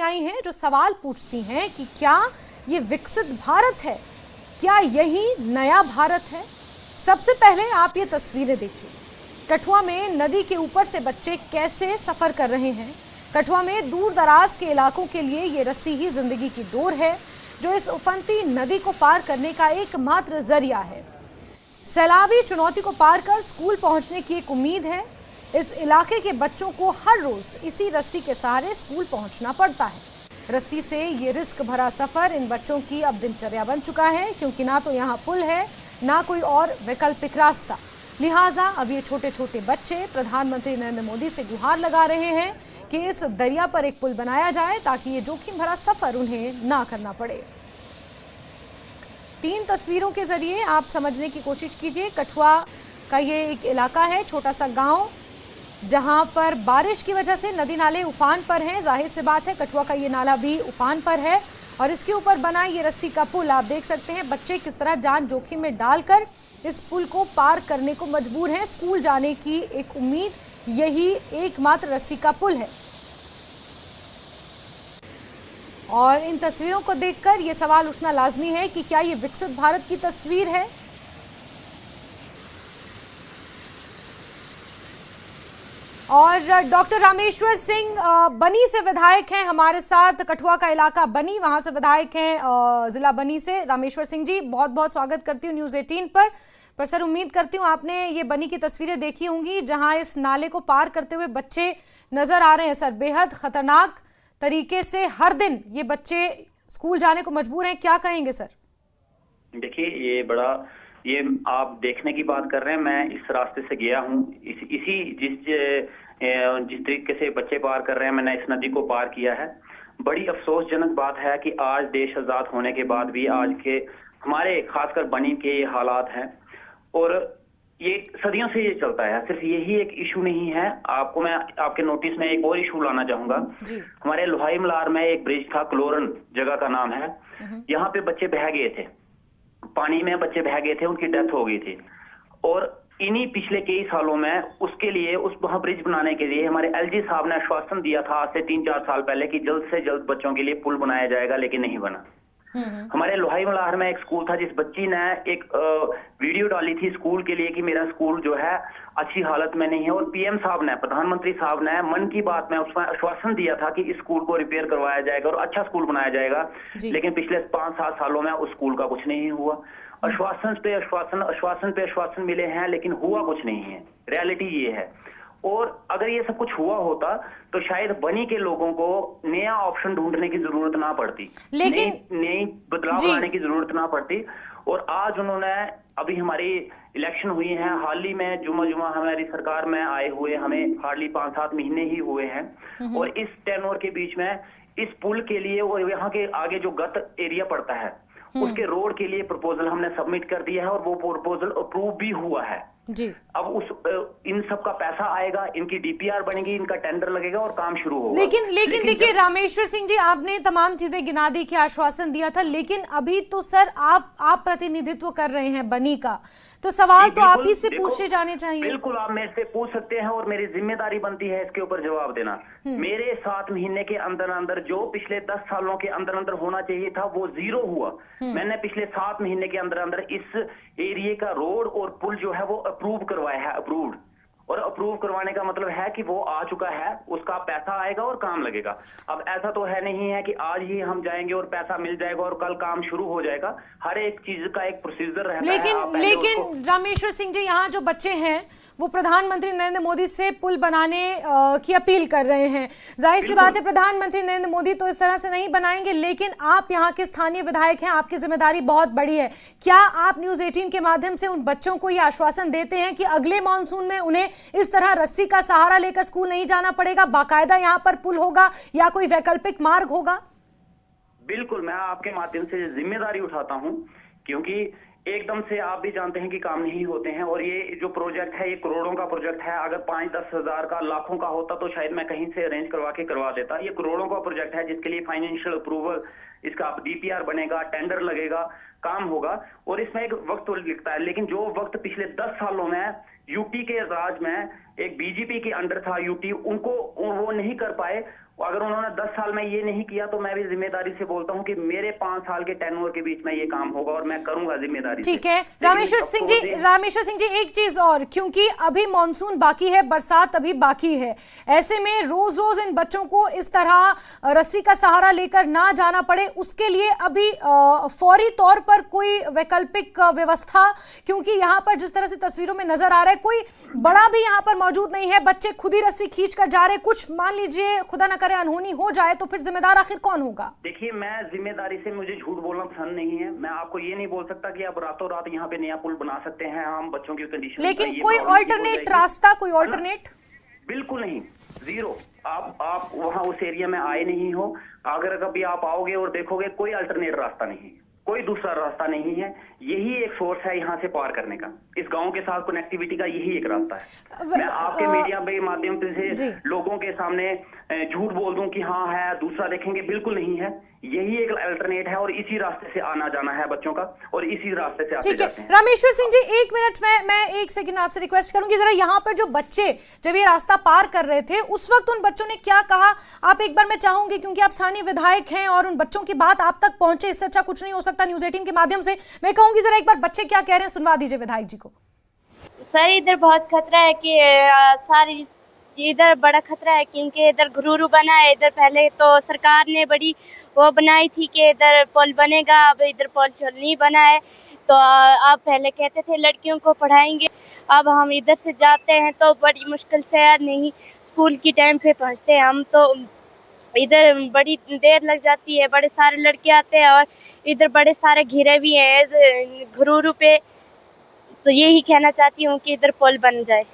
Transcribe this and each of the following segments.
आई हैं जो सवाल पूछती हैं कि क्या ये विकसित भारत है, क्या यही नया भारत है। सबसे पहले आप ये तस्वीरें देखिए। कठुआ में नदी के ऊपर से बच्चे कैसे सफर कर रहे हैं। कठुआ में दूर दराज के इलाकों के लिए ये रस्सी ही जिंदगी की डोर है जो इस उफनती नदी को पार करने का एकमात्र जरिया है। सैलाबी चुनौती को पार कर स्कूल पहुंचने की एक उम्मीद है। इस इलाके के बच्चों को हर रोज इसी रस्सी के सहारे स्कूल पहुंचना पड़ता है। रस्सी से ये रिस्क भरा सफर इन बच्चों की अब दिनचर्या बन चुका है, क्योंकि ना तो यहाँ पुल है ना कोई और वैकल्पिक रास्ता। लिहाजा अब ये छोटे छोटे बच्चे प्रधानमंत्री नरेंद्र मोदी से गुहार लगा रहे हैं कि इस दरिया पर एक पुल बनाया जाए ताकि ये जोखिम भरा सफर उन्हें ना करना पड़े। 3 तस्वीरों के जरिए आप समझने की कोशिश कीजिए। कठुआ का ये एक इलाका है, छोटा सा गांव, जहां पर बारिश की वजह से नदी नाले उफान पर हैं। जाहिर सी बात है कठुआ का ये नाला भी उफान पर है और इसके ऊपर बना ये रस्सी का पुल आप देख सकते हैं। बच्चे किस तरह जान जोखिम में डालकर इस पुल को पार करने को मजबूर हैं। स्कूल जाने की एक उम्मीद यही एकमात्र रस्सी का पुल है। और इन तस्वीरों को देखकर ये सवाल उठना लाजमी है कि क्या ये विकसित भारत की तस्वीर है। और डॉक्टर रामेश्वर सिंह बनी से विधायक हैं हमारे साथ। कठुआ का इलाका बनी, वहां से विधायक हैं जिला बनी से। रामेश्वर सिंह जी, बहुत बहुत स्वागत करती हूँ न्यूज़ 18 पर सर उम्मीद करती हूँ आपने ये बनी की तस्वीरें देखी होंगी जहां इस नाले को पार करते हुए बच्चे नजर आ रहे हैं। सर बेहद खतरनाक तरीके से हर दिन ये बच्चे स्कूल जाने को मजबूर हैं, क्या कहेंगे सर? देखिए ये आप देखने की बात कर रहे हैं। मैं इस रास्ते से गया हूँ, जिस तरीके से बच्चे पार कर रहे हैं मैंने इस नदी को पार किया है। बड़ी अफसोसजनक बात है कि आज देश आजाद होने के बाद भी आज के हमारे खासकर बनी के ये हालात हैं और ये सदियों से ये चलता है। सिर्फ यही एक इशू नहीं है, आपको मैं आपके नोटिस में एक और इशू लाना चाहूंगा। हमारे लोहाई मलार में एक ब्रिज था, क्लोरन जगह का नाम है। यहाँ पे बच्चे बह गए थे, पानी में बच्चे बह गए थे, उनकी डेथ हो गई थी। और इन्हीं पिछले कई सालों में उसके लिए उस वहां ब्रिज बनाने के लिए हमारे एलजी साहब ने आश्वासन दिया था आज से 3-4 साल पहले कि जल्द से जल्द बच्चों के लिए पुल बनाया जाएगा, लेकिन नहीं बना। हमारे लोहाई मलार में एक स्कूल था, जिस बच्ची ने एक वीडियो डाली थी स्कूल के लिए कि मेरा स्कूल जो है अच्छी हालत में नहीं है, और पीएम साहब ने, प्रधानमंत्री साहब ने मन की बात में उसमें आश्वासन दिया था कि इस स्कूल को रिपेयर करवाया जाएगा और अच्छा स्कूल बनाया जाएगा। लेकिन पिछले 5-7 सालों में उस स्कूल का कुछ नहीं हुआ। आश्वासन पे आश्वासन मिले हैं, लेकिन हुआ कुछ नहीं है। रियलिटी ये है। और अगर ये सब कुछ हुआ होता तो शायद बनी के लोगों को नया ऑप्शन ढूंढने की जरूरत ना पड़ती, लेकिन नई बदलाव लाने की जरूरत ना पड़ती। और आज उन्होंने, अभी हमारी इलेक्शन हुई है, हाल ही में जुमा हमारी सरकार में आए हुए हमें हार्डली 5-7 महीने ही हुए हैं। और इस टेन्योर के बीच में इस पुल के लिए और यहाँ के आगे जो गत एरिया पड़ता है उसके रोड के लिए प्रपोजल हमने सबमिट कर दिया है और वो प्रपोजल अप्रूव भी हुआ है जी। अब इन सब का पैसा आएगा, इनकी डीपीआर बनेगी, इनका टेंडर लगेगा और काम शुरू होगा। लेकिन देखिए रामेश्वर सिंह जी, आपने तमाम चीजें गिना दी कि आश्वासन दिया था, लेकिन अभी तो सर आप प्रतिनिधित्व कर रहे हैं बनी का, तो सवाल तो आप ही से पूछे जाने चाहिए। बिल्कुल, आप मेरे से पूछ सकते हैं और मेरी जिम्मेदारी बनती है इसके ऊपर जवाब देना। मेरे 7 महीने के अंदर अंदर जो पिछले 10 सालों के अंदर अंदर होना चाहिए था वो 0 हुआ। मैंने पिछले 7 महीने के अंदर अंदर इस एरिया का रोड और पुल जो है वो अप्रूव करवाया है, अप्रूव्ड। और अप्रूव करवाने का मतलब है कि वो आ चुका है, उसका पैसा आएगा और काम लगेगा। अब ऐसा तो है नहीं है कि आज ही हम जाएंगे और पैसा मिल जाएगा और कल काम शुरू हो जाएगा। हर एक चीज का एक प्रोसीजर रहता है। लेकिन रामेश्वर सिंह जी, यहाँ जो बच्चे हैं वो प्रधानमंत्री नरेंद्र मोदी से पुल बनाने की अपील कर रहे हैं। जाहिर सी बात है प्रधानमंत्री नरेंद्र मोदी तो इस तरह से नहीं बनाएंगे, लेकिन आप यहाँ के स्थानीय विधायक हैं, आपकी जिम्मेदारी बहुत बड़ी है। क्या आप न्यूज़ 18 के माध्यम से उन बच्चों को ये आश्वासन देते हैं कि अगले मानसून में उन्हें इस तरह रस्सी का सहारा लेकर स्कूल नहीं जाना पड़ेगा, बाकायदा यहाँ पर पुल होगा या कोई वैकल्पिक मार्ग होगा? बिल्कुल, मैं आपके माध्यम से जिम्मेदारी उठाता हूँ, क्योंकि एकदम से आप भी जानते हैं कि काम नहीं होते हैं। और ये जो प्रोजेक्ट है ये करोड़ों का प्रोजेक्ट है। अगर 5-10 हजार का, लाखों का होता तो शायद मैं कहीं से अरेंज करवा देता। ये करोड़ों का प्रोजेक्ट है जिसके लिए फाइनेंशियल अप्रूवल, इसका डीपीआर बनेगा, टेंडर लगेगा, काम होगा और इसमें एक वक्त लगता है। लेकिन जो वक्त पिछले 10 सालों में यूटी के राज में एक बीजेपी के अंडर था यूटी, उनको वो नहीं कर पाए। अगर उन्होंने 10 साल में ये नहीं किया तो मैं भी जिम्मेदारी से बोलता हूं कि मेरे 5 साल के टेन्योर के बीच में ये काम होगा और मैं करूंगा जिम्मेदारी से। ठीक है रामेश्वर सिंह जी, एक चीज और, क्योंकि अभी मॉनसून बाकी है, बरसात अभी बाकी है, ऐसे में रोज रोज इन बच्चों को इस तरह रस्सी का सहारा लेकर ना जाना पड़े, उसके लिए अभी फौरी तौर पर कोई वैकल्पिक व्यवस्था, क्योंकि यहाँ पर जिस तरह से तस्वीरों में नजर आ रहा है कोई बड़ा भी यहाँ पर मौजूद नहीं है, बच्चे खुद ही रस्सी खींच कर जा रहे, कुछ मान लीजिए खुदा ना करे अनहोनी हो जाए तो फिर जिम्मेदार आखिर कौन होगा? देखिए, मैं जिम्मेदारी से, मुझे झूठ बोलना पसंद नहीं है। मैं आपको ये नहीं बोल सकता कि आप रातों रात यहाँ पे नया पुल बना सकते हैं हम बच्चों की कंडीशन, लेकिन कोई ऑल्टरनेट रास्ता, कोई ऑल्टरनेट? बिल्कुल नहीं, जीरो। आप वहाँ उस एरिया में आए नहीं हो, अगर कभी आप आओगे और देखोगे कोई अल्टरनेट रास्ता नहीं, कोई दूसरा रास्ता नहीं है। यही एक सोर्स है यहाँ से पार करने का, इस गांव के साथ कनेक्टिविटी का यही एक रास्ता है। मैं आपके मीडिया के माध्यम से लोगों के सामने झूठ बोल दूं कि हाँ है, दूसरा देखेंगे, बिल्कुल नहीं है। यही एक अल्टरनेट है और इसी रास्ते से आना जाना है बच्चों का और इसी रास्ते से आते जाते हैं। रामेश्वर सिंह जी, एक मिनट में मैं एक सेकंड आपसे रिक्वेस्ट करूंगी, जरा यहाँ पर जो बच्चे जब ये रास्ता पार कर रहे थे उस वक्त उन बच्चों ने क्या कहा, आप एक बार मैं चाहूंगी, क्योंकि आप स्थानीय विधायक हैं और उन बच्चों की बात आप तक पहुंचे, इससे अच्छा कुछ नहीं हो सकता न्यूज़ 18 के माध्यम से, मैं कहूंगी जरा एक बार बच्चे क्या कह रहे हैं सुनवा दीजिए विधायक जी को। सर, इधर बहुत खतरा है कि सारी इधर बड़ा खतरा है, क्योंकि इधर घुरूरू बना है। इधर पहले तो सरकार ने बड़ी वो बनाई थी कि इधर पुल बनेगा, अब इधर पुल नहीं बना है। तो आप पहले कहते थे लड़कियों को पढ़ाएंगे, अब हम इधर से जाते हैं तो बड़ी मुश्किल से यार नहीं स्कूल की टाइम पे पहुंचते हैं हम, तो इधर बड़ी देर लग जाती है। बड़े सारे लड़के आते हैं और इधर बड़े सारे घिरे भी हैं घुरूरू पे, तो यही कहना चाहती हूँ कि इधर पुल बन जाए।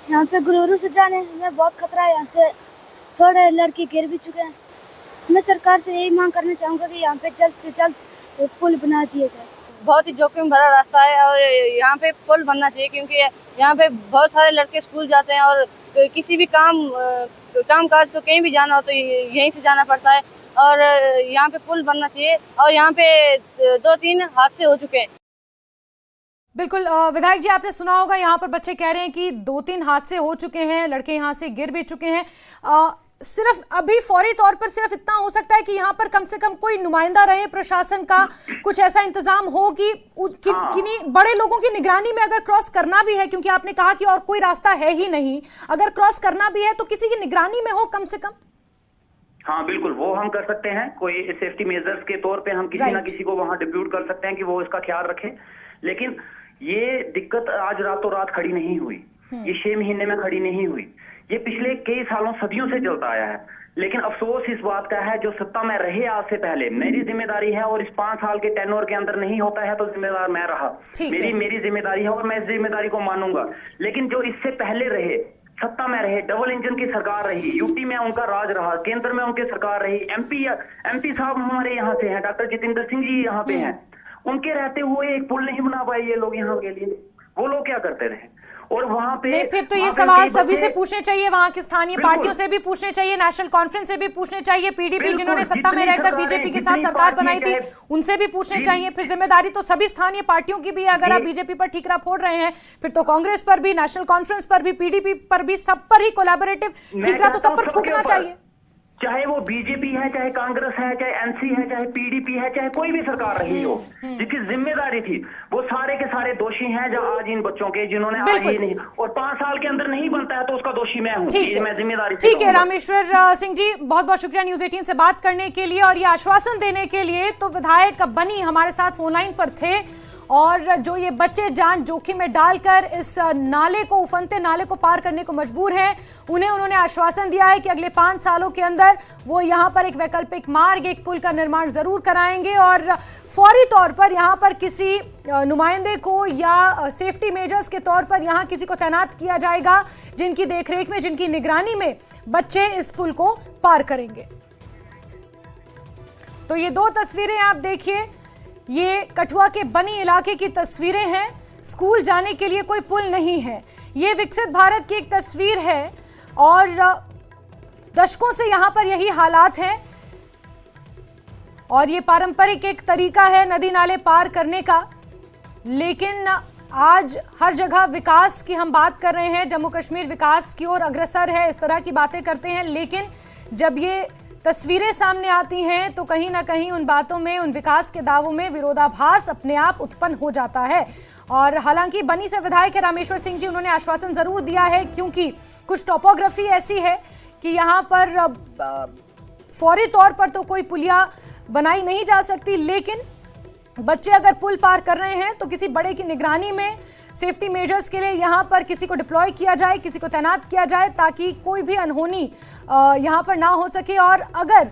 यहाँ पे गुरूरू से जाने में बहुत खतरा है, यहाँ से थोड़े लड़के गिर भी चुके हैं। मैं सरकार से यही मांग करना चाहूँगा कि यहाँ पे जल्द से जल्द पुल बना दिया जाए। बहुत ही जोखिम भरा रास्ता है और यहाँ पे पुल बनना चाहिए, क्योंकि यहाँ पे बहुत सारे लड़के स्कूल जाते हैं और किसी भी काम काज को कहीं भी जाना हो तो यहीं से जाना पड़ता है, और यहाँ पे पुल बनना चाहिए। और यहाँ पे 2-3 हादसे हो चुके हैं। बिल्कुल विधायक जी, आपने सुना होगा यहाँ पर बच्चे कह रहे हैं कि 2-3 हादसे हो चुके हैं, लड़के यहाँ से गिर भी चुके हैं। सिर्फ अभी फौरी तौर पर सिर्फ इतना हो सकता है कि यहाँ पर कम से कम कोई नुमाइंदा रहे प्रशासन का, कुछ ऐसा इंतजाम हो कि किन्हीं बड़े लोगों की निगरानी में अगर क्रॉस करना भी है, क्योंकि आपने कहा कि और कोई रास्ता है ही नहीं, अगर क्रॉस करना भी है तो किसी की निगरानी में हो कम से कम। हाँ बिल्कुल, वो हम कर सकते हैं, कोई सेफ्टी मेजर्स के तौर पे हम किसी ना किसी को वहां डिप्यूट कर सकते हैं कि वो इसका ख्याल रखे। लेकिन ये दिक्कत आज रातों रात खड़ी नहीं हुई, ये 6 महीने में खड़ी नहीं हुई, ये पिछले कई सालों सदियों से चलता आया है। लेकिन अफसोस इस बात का है, जो सत्ता में रहे आज से पहले, मेरी जिम्मेदारी है और इस 5 साल के टेन्योर के अंदर नहीं होता है तो जिम्मेदार मैं रहा, मेरी जिम्मेदारी है और मैं इस जिम्मेदारी को मानूंगा। लेकिन जो इससे पहले रहे, सत्ता में रहे, डबल इंजन की सरकार रही, यूपी में उनका राज रहा, केंद्र में उनकी सरकार रही, एमपी साहब हमारे यहाँ से हैं, डॉक्टर जितेंद्र सिंह जी यहाँ पे हैं, उनके रहते हुए एक पुल नहीं बना पाए ये लोग यहाँ के लिए। वो लोग क्या करते रहे? और वहां पे फिर तो ये सवाल सभी से पूछने चाहिए, वहां की स्थानीय पार्टियों से भी पूछने चाहिए, नेशनल कॉन्फ्रेंस से भी पूछने चाहिए, पीडीपी जिन्होंने सत्ता में रहकर बीजेपी के साथ सरकार बनाई थी उनसे भी पूछने चाहिए। फिर जिम्मेदारी तो सभी स्थानीय पार्टियों की भी है। अगर आप बीजेपी पर ठीकरा फोड़ रहे हैं फिर तो कांग्रेस पर भी, नेशनल कॉन्फ्रेंस पर भी, पीडीपी पर भी, सब पर ही कोलैबोरेटिव ठीकरा तो सब पर ठोकना चाहिए। चाहे वो बीजेपी है, चाहे कांग्रेस है, चाहे एनसी है, चाहे पीडीपी है, चाहे कोई भी सरकार रही हो, जिसकी जिम्मेदारी थी, वो सारे के सारे दोषी हैं जो आज इन बच्चों के, जिन्होंने आज ये नहीं, और 5 साल के अंदर नहीं बनता है तो उसका दोषी मैं हूँ, मैं जिम्मेदारी। ठीक है रामेश्वर सिंह जी, बहुत बहुत शुक्रिया न्यूज़ 18 से बात करने के लिए और ये आश्वासन देने के लिए। तो विधायक बनी हमारे साथ फोन लाइन पर थे और जो ये बच्चे जान जोखिम में डालकर इस नाले को, उफनते नाले को पार करने को मजबूर हैं, उन्होंने आश्वासन दिया है कि अगले 5 सालों के अंदर वो यहाँ पर एक वैकल्पिक मार्ग, एक पुल का निर्माण जरूर कराएंगे और फौरी तौर पर यहाँ पर किसी नुमाइंदे को या सेफ्टी मेजर्स के तौर पर यहाँ किसी को तैनात किया जाएगा, जिनकी देखरेख में, जिनकी निगरानी में बच्चे इस पुल को पार करेंगे। तो ये 2 तस्वीरें आप देखिए, ये कठुआ के बनी इलाके की तस्वीरें हैं। स्कूल जाने के लिए कोई पुल नहीं है। ये विकसित भारत की एक तस्वीर है और दशकों से यहाँ पर यही हालात हैं और ये पारंपरिक एक तरीका है नदी नाले पार करने का। लेकिन आज हर जगह विकास की हम बात कर रहे हैं, जम्मू कश्मीर विकास की ओर अग्रसर है, इस तरह की बातें करते हैं, लेकिन जब ये तस्वीरें सामने आती हैं तो कहीं ना कहीं उन बातों में, उन विकास के दावों में विरोधाभास अपने आप उत्पन्न हो जाता है। और हालांकि बनी से विधायक रामेश्वर सिंह जी, उन्होंने आश्वासन जरूर दिया है, क्योंकि कुछ टोपोग्राफी ऐसी है कि यहाँ पर फौरी तौर पर तो कोई पुलिया बनाई नहीं जा सकती, लेकिन बच्चे अगर पुल पार कर रहे हैं तो किसी बड़े की निगरानी में सेफ्टी मेजर्स के लिए यहाँ पर किसी को डिप्लॉय किया जाए, किसी को तैनात किया जाए, ताकि कोई भी अनहोनी यहाँ पर ना हो सके। और अगर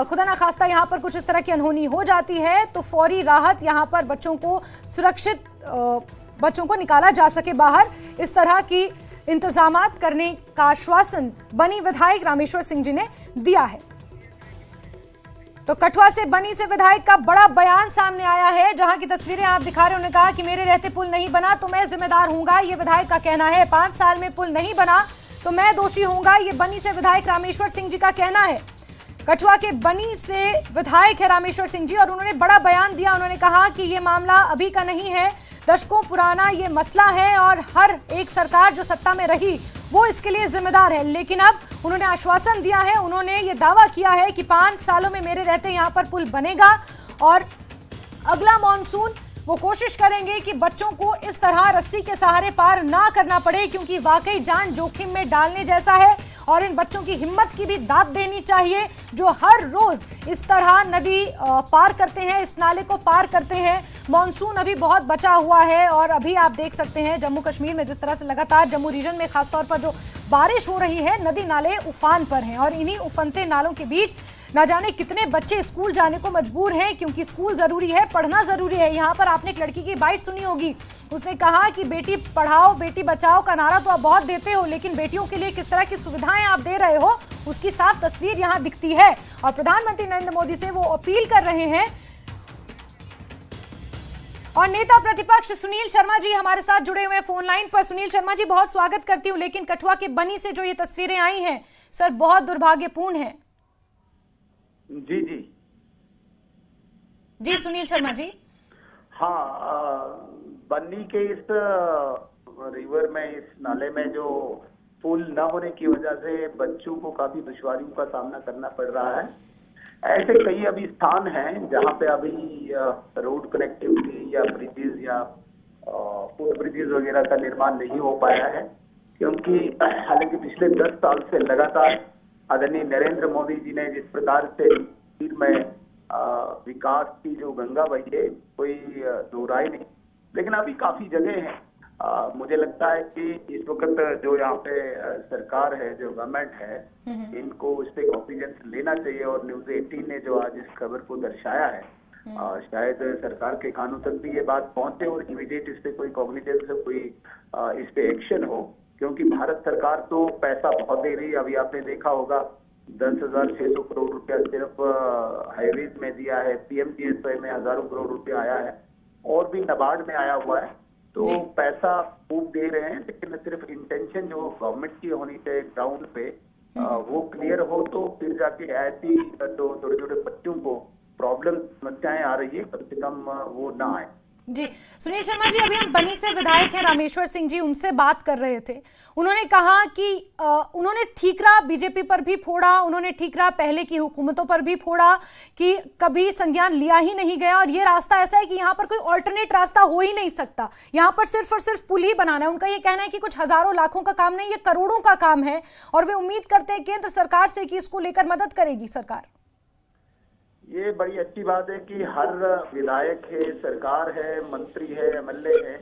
खुदा ना खास्ता यहाँ पर कुछ इस तरह की अनहोनी हो जाती है तो फौरी राहत यहाँ पर बच्चों को सुरक्षित बच्चों को निकाला जा सके बाहर। इस तरह की इंतजामात करने का आश्वासन बनी विधायक रामेश्वर सिंह जी ने दिया है। तो कठुआ से बनी से विधायक का बड़ा बयान सामने आया है, जहां की तस्वीरें आप दिखा रहे हैं। उन्होंने कहा कि मेरे रहते पुल नहीं बना तो मैं जिम्मेदार हूंगा, ये विधायक का कहना है। 5 साल में पुल नहीं बना तो मैं दोषी हूंगा, ये बनी से विधायक रामेश्वर सिंह जी का कहना है। कठुआ के बनी से विधायक है रामेश्वर सिंह जी, और उन्होंने बड़ा बयान दिया। उन्होंने कहा कि ये मामला अभी का नहीं है, दशकों पुराना ये मसला है और हर एक सरकार जो सत्ता में रही वो इसके लिए जिम्मेदार है। लेकिन अब उन्होंने आश्वासन दिया है, उन्होंने ये दावा किया है कि 5 सालों में मेरे रहते यहाँ पर पुल बनेगा और अगला मॉनसून वो कोशिश करेंगे कि बच्चों को इस तरह रस्सी के सहारे पार ना करना पड़े, क्योंकि वाकई जान जोखिम में डालने जैसा है। और इन बच्चों की हिम्मत की भी दाद देनी चाहिए जो हर रोज इस तरह नदी पार करते हैं, इस नाले को पार करते हैं। मॉनसून अभी बहुत बचा हुआ है और अभी आप देख सकते हैं जम्मू कश्मीर में जिस तरह से लगातार जम्मू रीजन में खासतौर पर जो बारिश हो रही है, नदी नाले उफान पर हैं और इन्हीं उफनते नालों के बीच ना जाने कितने बच्चे स्कूल जाने को मजबूर हैं, क्योंकि स्कूल जरूरी है, पढ़ना जरूरी है। यहाँ पर आपने एक लड़की की बाइट सुनी होगी, उसने कहा कि बेटी पढ़ाओ बेटी बचाओ का नारा तो आप बहुत देते हो, लेकिन बेटियों के लिए किस तरह की सुविधाएं आप दे रहे हो उसकी साफ तस्वीर यहाँ दिखती है। और प्रधानमंत्री नरेंद्र मोदी से वो अपील कर रहे हैं। और नेता प्रतिपक्ष सुनील शर्मा जी हमारे साथ जुड़े हुए हैं फोन लाइन पर। सुनील शर्मा जी, बहुत स्वागत करती हूँ, लेकिन कठुआ के बनी से जो ये तस्वीरें आई हैं सर, बहुत दुर्भाग्यपूर्ण है। जी जी जी सुनील शर्मा जी। हाँ, बन्नी के इस रिवर में, इस नाले में जो पुल न होने की वजह से बच्चों को काफी दुश्वारियों का सामना करना पड़ रहा है। ऐसे कई अभी स्थान हैं जहाँ पे अभी रोड कनेक्टिविटी या ब्रिजेस या फुट ब्रिजेस वगैरह का निर्माण नहीं हो पाया है, क्योंकि हालांकि पिछले 10 साल से लगातार आदरणीय नरेंद्र मोदी जी ने जिस प्रकार से कश्मीर में विकास की जो गंगा बही है, कोई दो राय नहीं, लेकिन अभी काफी जगह हैं। मुझे लगता है कि इस वक्त जो यहाँ पे सरकार है, जो गवर्नमेंट है, इनको इस पे कॉन्फिडेंस लेना चाहिए। और न्यूज 18 ने जो आज इस खबर को दर्शाया है, शायद सरकार के कानों तक भी ये बात पहुंचे और इमीडिएट इस पे कोई कॉग्निजेंस, कोई इस पे एक्शन हो, क्योंकि भारत सरकार तो पैसा बहुत दे रही है। अभी आपने देखा होगा 10,600 करोड़ रुपया सिर्फ हाईवेज में दिया है, पीएमजीएसवाई में हजारों करोड़ रुपया आया है और भी नाबार्ड में आया हुआ है। तो पैसा खूब दे रहे हैं, लेकिन सिर्फ इंटेंशन जो गवर्नमेंट की होनी चाहिए ग्राउंड पे वो क्लियर हो, तो फिर जाके ऐसी जो छोटे छोटे बच्चों को प्रॉब्लम समस्याएं आ रही है, कम से कम वो ना आए। जी सुनील शर्मा जी, अभी हम बनी से विधायक हैं रामेश्वर सिंह जी, उनसे बात कर रहे थे। उन्होंने कहा कि उन्होंने ठीकरा बीजेपी पर भी फोड़ा, उन्होंने ठीकरा पहले की हुकूमतों पर भी फोड़ा कि कभी संज्ञान लिया ही नहीं गया और ये रास्ता ऐसा है कि यहाँ पर कोई ऑल्टरनेट रास्ता हो ही नहीं सकता, यहाँ पर सिर्फ और सिर्फ पुल ही बनाना है। उनका ये कहना है कि कुछ हजारों लाखों का काम नहीं, ये करोड़ों का काम है और वे उम्मीद करते हैं केंद्र सरकार से कि इसको लेकर मदद करेगी सरकार। ये बड़ी अच्छी बात है कि हर विधायक है, सरकार है, मंत्री है, एमएलए है,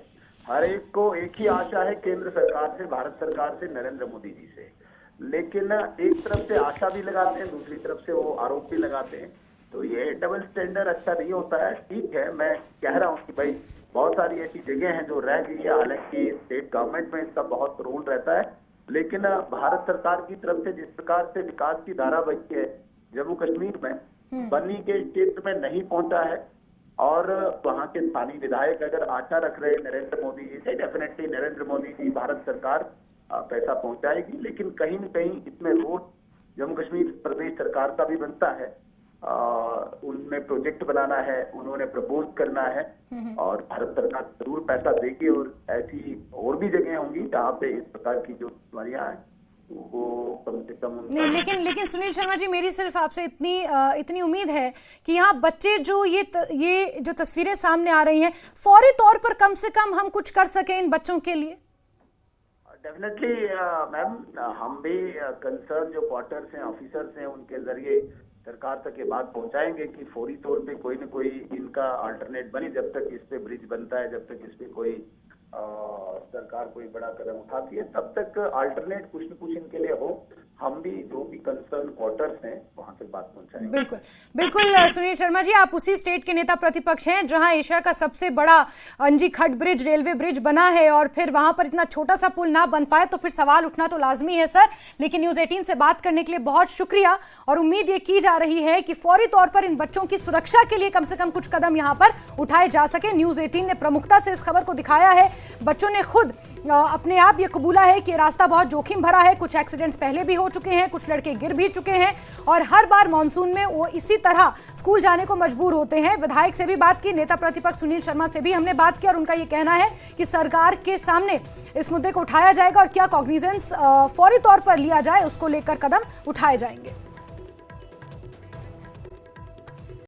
हर एक को एक ही आशा है केंद्र सरकार से, भारत सरकार से, नरेंद्र मोदी जी से। लेकिन एक तरफ से आशा भी लगाते हैं, दूसरी तरफ से वो आरोप भी लगाते हैं, तो ये डबल स्टैंडर्ड अच्छा नहीं होता है। ठीक है, मैं कह रहा हूँ कि भाई बहुत सारी ऐसी जगह हैं जो रह गई है, हालांकि स्टेट गवर्नमेंट में इसका बहुत रोल रहता है, लेकिन भारत सरकार की तरफ से जिस प्रकार से विकास की धारा बही है जम्मू कश्मीर में, बन्नी के क्षेत्र में नहीं पहुंचा है। और वहां के स्थानीय विधायक अगर आशा रख रहे हैं नरेंद्र मोदी जी से, डेफिनेटली नरेंद्र मोदी जी, भारत सरकार पैसा पहुंचाएगी, लेकिन कहीं न कहीं इसमें रोल जम्मू कश्मीर प्रदेश सरकार का भी बनता है। उनमें प्रोजेक्ट बनाना है, उन्होंने प्रपोज करना है और भारत सरकार जरूर पैसा देगी। और ऐसी और भी जगह होंगी जहाँ पे इस प्रकार की जो बीमारियां हैं वो कम से कम नहीं, लेकिन सुनील शर्मा जी, मेरी सिर्फ आपसे इतनी उम्मीद है कि यहाँ बच्चे जो ये जो तस्वीरें सामने आ रही हैं, फौरी तौर पर कम से कम हम कुछ कर सकें इन बच्चों के लिए। डेफिनेटली मैम, हम भी कंसर्न जो क्वार्टर्स हैं, ऑफिसर्स हैं, उनके जरिए सरकार तक ये बात पहुंचाएंगे कि फौरी तौर पे कोई न कोई इनका अल्टरनेट बने। जब तक इस पे ब्रिज बनता है, जब तक इस पे कोई सरकार कोई बड़ा कदम उठाती है, तब तक अल्टरनेट कुछ न कुछ इनके लिए हो। हम भी जो भी कंसर्न क्वार्टर्स हैं वहां तक बात पहुंचाएंगे। बिल्कुल बिल्कुल। सुनील शर्मा जी, आप उसी स्टेट के नेता प्रतिपक्ष हैं जहां एशिया का सबसे बड़ा अंजी खट ब्रिज, रेलवे ब्रिज बना है, और फिर वहां पर इतना छोटा सा पुल ना बन पाए तो फिर सवाल उठना तो लाजमी है सर। लेकिन न्यूज़ 18 से बात करने के लिए बहुत शुक्रिया, और उम्मीद ये की जा रही है कि फौरी तौर पर इन बच्चों की सुरक्षा के लिए कम से कम कुछ कदम यहाँ पर उठाए जा सके। न्यूज़ 18 ने प्रमुखता से इस खबर को दिखाया है। बच्चों ने खुद अपने आप ये कबूला है कि रास्ता बहुत जोखिम भरा है, कुछ एक्सीडेंट्स पहले भी हो चुके हैं, कुछ लड़के गिर भी चुके हैं, और हर बार मॉनसून में वो इसी तरह स्कूल जाने को मजबूर होते हैं। विधायक से भी बात की, नेता प्रतिपक्ष सुनील शर्मा से भी हमने बात की, और उनका ये कहना है कि सरकार के सामने इस मुद्दे को उठाया जाएगा और क्या कॉग्निजेंस फौरी तौर पर लिया जाए उसको लेकर कदम उठाए जाएंगे।